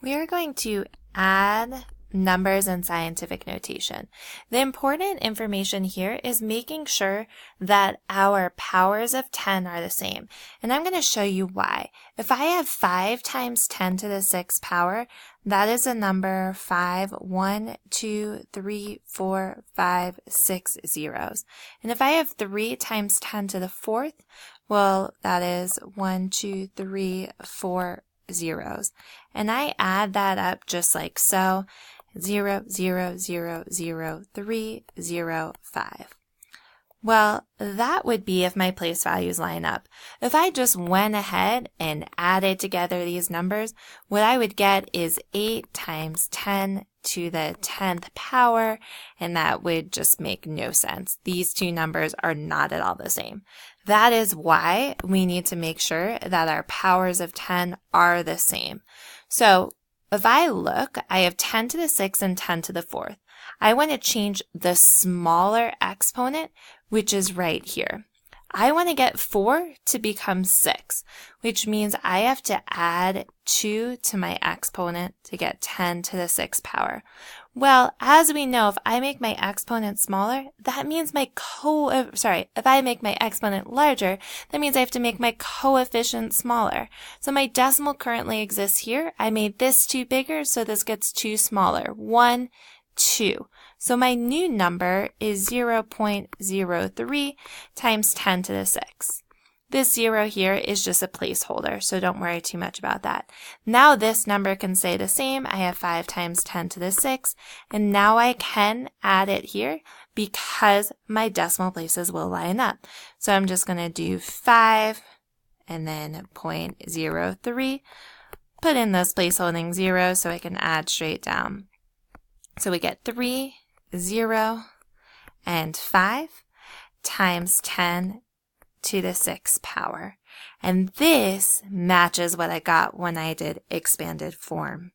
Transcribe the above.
We are going to add numbers in scientific notation. The important information here is making sure that our powers of 10 are the same. And I'm going to show you why. If I have 5 times 10 to the 6th power, that is a number 5, 1, 2, 3, 4, 5, 6 zeros. And if I have 3 times 10 to the 4th, well, that is 1, 2, 3, 4 zeros. And I add that up just like so. 0, 0, 0, 0, 3, 0, 5. Well, that would be if my place values line up. If I just went ahead and added together these numbers, what I would get is 8 times 10 to the 10th power, and that would just make no sense. These two numbers are not at all the same. That is why we need to make sure that our powers of 10 are the same. So if I look, I have 10 to the 6th and 10 to the 4th. I want to change the smaller exponent, which is right here. I want to get 4 to become 6, which means I have to add 2 to my exponent to get 10 to the 6th power. Well, as we know, if I make my exponent smaller, that means if I make my exponent larger, that means I have to make my coefficient smaller. So my decimal currently exists here. I made this 2 bigger, so this gets 2 smaller. 1, 2. So my new number is 0.03 times 10 to the 6th. This 0 here is just a placeholder, so don't worry too much about that. Now this number can stay the same. I have 5 times 10 to the 6th, and now I can add it here because my decimal places will line up. So I'm just going to do 5 and then 0.03. Put in those placeholding zeros so I can add straight down. So we get 3, 0, and 5 times 10 to the 6th power. And this matches what I got when I did expanded form.